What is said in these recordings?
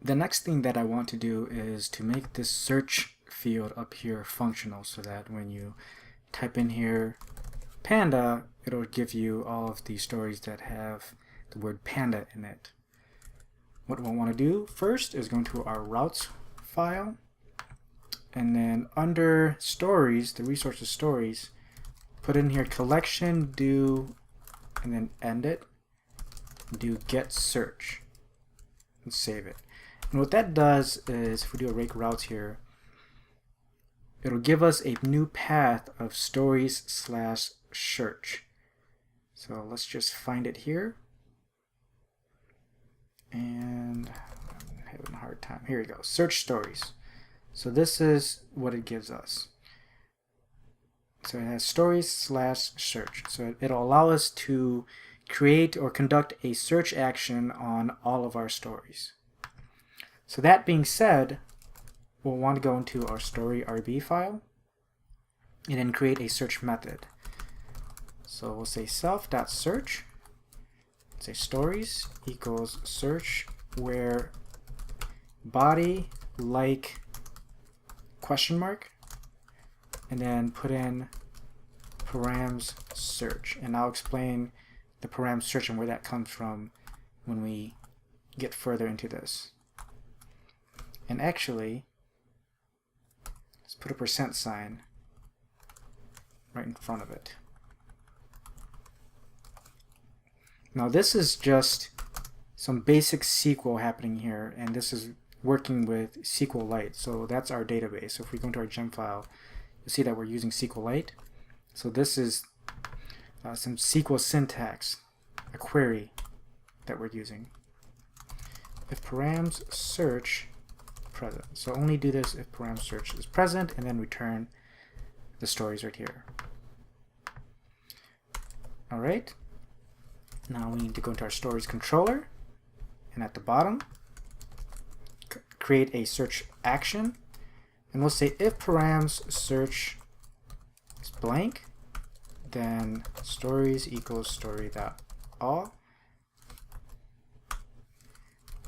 The next thing that I want to do is to make this search field up here functional so that when you type in here panda, it'll give you all of the stories that have the word panda in it. What we'll want to do first is go into our routes file, and then under stories, the resources stories, put in here collection, do, and then end it, do get search, and save it. And what that does is, if we do a rake routes here, it'll give us a new path of stories/search. So let's just find it here. And I'm having a hard time. Here we go. Search stories. So this is what it gives us. So it has stories/search. So it'll allow us to create or conduct a search action on all of our stories. So that being said, we'll want to go into our story RB file and then create a search method. So we'll say self.search, say stories equals search where body like question mark, and then put in params search. And I'll explain the params search and where that comes from when we get further into this. And actually, let's put a %sign right in front of it. Now this is just some basic SQL happening here, and this is working with SQLite. So that's our database. So if we go into our gem file, you'll see that we're using SQLite. So this is some SQL syntax, a query that we're using. If params search present. So only do this if params search is present, and then return the stories right here. All right. Now we need to go into our stories controller, and at the bottom, create a search action, and we'll say if params search is blank, then stories equals story.all,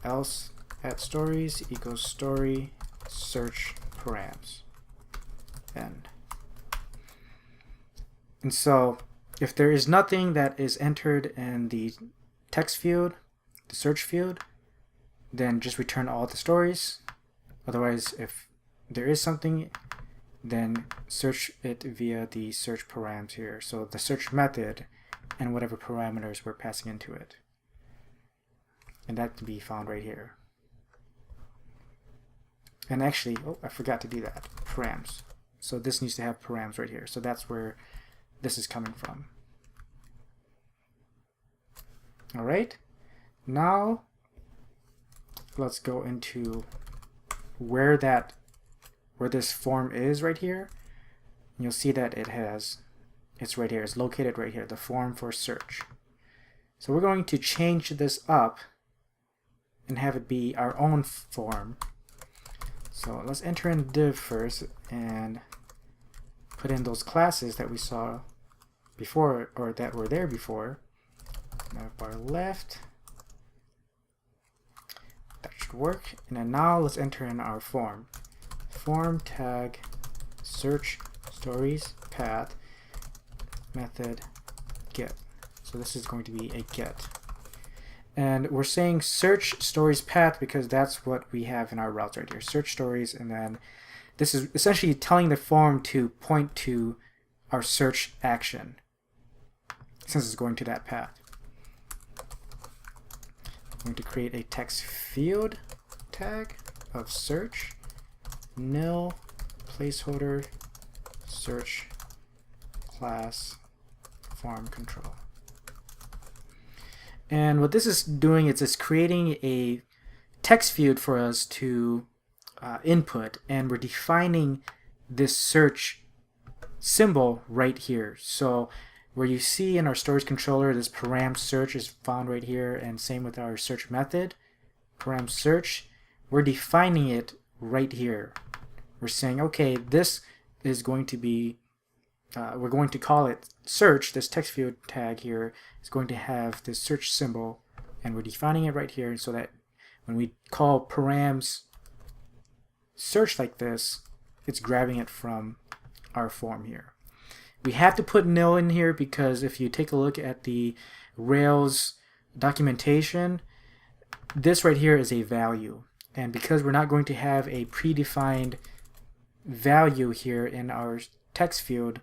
else at stories equals story search params end. And so if there is nothing that is entered in the text field, the search field, then just return all the stories. Otherwise, if there is something, then search it via the search params here. So the search method and whatever parameters we're passing into it. And that can be found right here. And actually, oh, I forgot to do that, params. So this needs to have params right here. So that's where this is coming from. All right, now let's go into where this form is right here. And you'll see that it's right here. It's located right here, the form for search. So we're going to change this up and have it be our own form. So let's enter in div first and put in those classes that we saw before, or that were there before. Bar left, that should work. And then now let's enter in our form. Form tag search stories path method get. So this is going to be a get. And we're saying search stories path because that's what we have in our routes right here. Search stories, and then this is essentially telling the form to point to our search action since it's going to that path. I'm going to create a text field tag of search nil placeholder search class form control. And what this is doing is it's creating a text field for us to input, and we're defining this search symbol right here. So where you see in our storage controller, this param search is found right here, and same with our search method, param search, we're defining it right here. We're saying, okay, this is going to be, we're going to call it search. This text field tag here is going to have this search symbol, and we're defining it right here so that when we call params search like this, it's grabbing it from our form here. We have to put nil in here because if you take a look at the Rails documentation, this right here is a value. And because we're not going to have a predefined value here in our text field,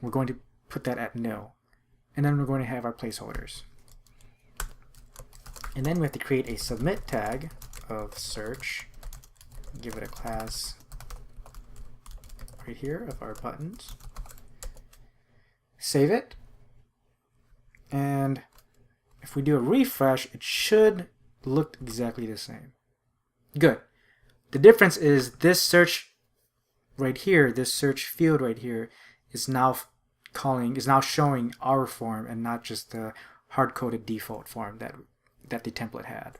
we're going to put that at nil. And then we're going to have our placeholders. And then we have to create a submit tag of search. Give it a class right here of our buttons. Save it. And if we do a refresh, it should look exactly the same. Good. The difference is this search right here, this search field right here, is now showing our form and not just the hard-coded default form that the template had.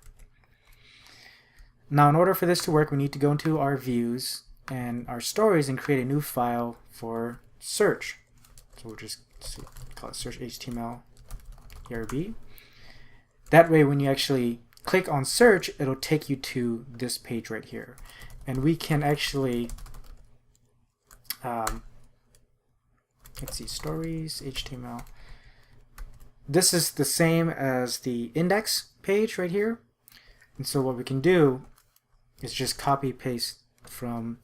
Now, in order for this to work, we need to go into our views and our stories and create a new file for search. So we'll just call it search HTML ERB. That way, when you actually click on search, it'll take you to this page right here. And we can actually, let's see, stories, HTML. This is the same as the index page right here. And so what we can do is just copy paste from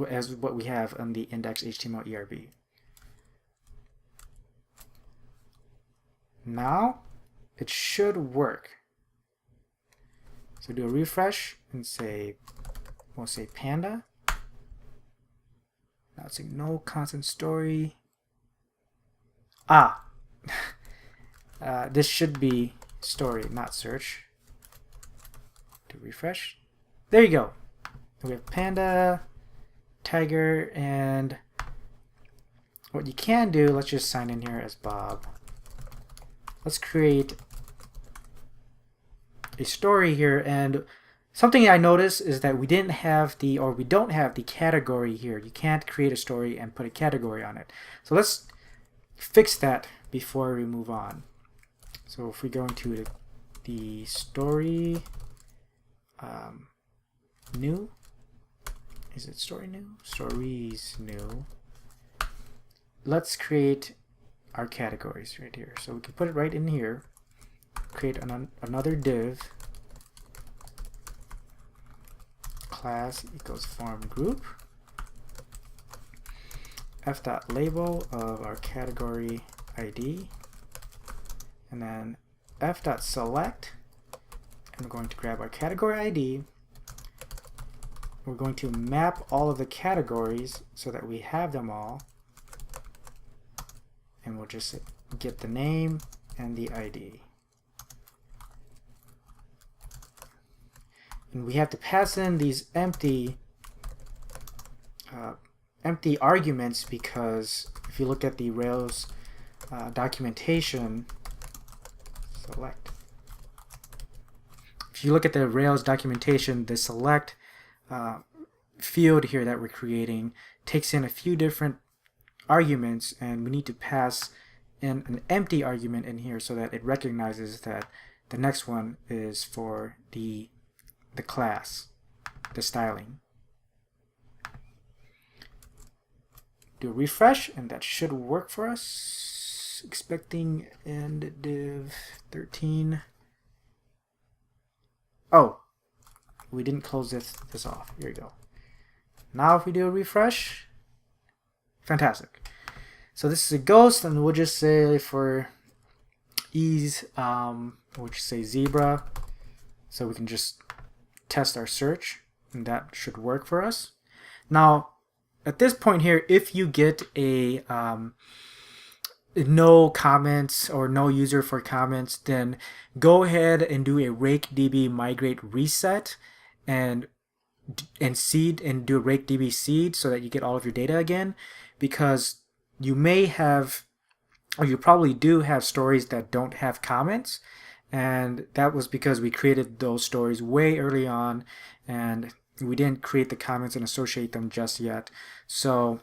as what we have on the index HTML ERB. Now it should work. So do a refresh and say, we'll say panda. Now it's saying no constant story. This should be story, not search. To refresh. There you go. We have panda, tiger, and what you can do, let's just sign in here as Bob. Let's create a story here, and something I noticed is that we don't have the category here. You can't create a story and put a category on it. So let's fix that before we move on. So if we go into the story new, is it story new? Stories new. Let's create our categories right here. So we can put it right in here. Create another div, class equals form group, f.label of our category ID, and then f.select, and we're going to grab our category ID. We're going to map all of the categories so that we have them all, and we'll just get the name and the ID. And we have to pass in these empty arguments, because if you look at the Rails documentation, select. If you look at the Rails documentation, the select field here that we're creating takes in a few different arguments, and we need to pass in an empty argument in here so that it recognizes that the next one is for the class, the styling. Do a refresh, and that should work for us. Expecting end div 13. Oh, we didn't close this off. Here we go. Now if we do a refresh, fantastic. So this is a ghost, and we'll just say for ease, we'll just say zebra, so we can just test our search, and that should work for us. Now at this point here, if you get a no comments or no user for comments, then go ahead and do a rakedb migrate reset and seed, and do a rakedb seed so that you get all of your data again, because you may have, or you probably do have, stories that don't have comments, and that was because we created those stories way early on and we didn't create the comments and associate them just yet. So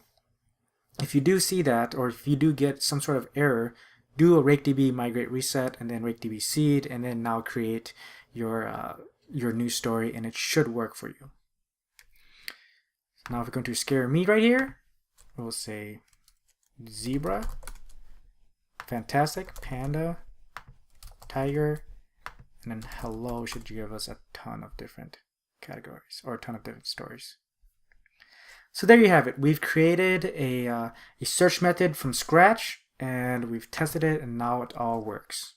if you do see that, or if you do get some sort of error, do a rakedb migrate reset and then rakedb seed, and then now create your your new story, and it should work for you. So now if we're going to scare me right here, we'll say zebra, fantastic, panda, tiger, and then hello should give us a ton of different categories or a ton of different stories. So there you have it. We've created a search method from scratch, and we've tested it, and now it all works.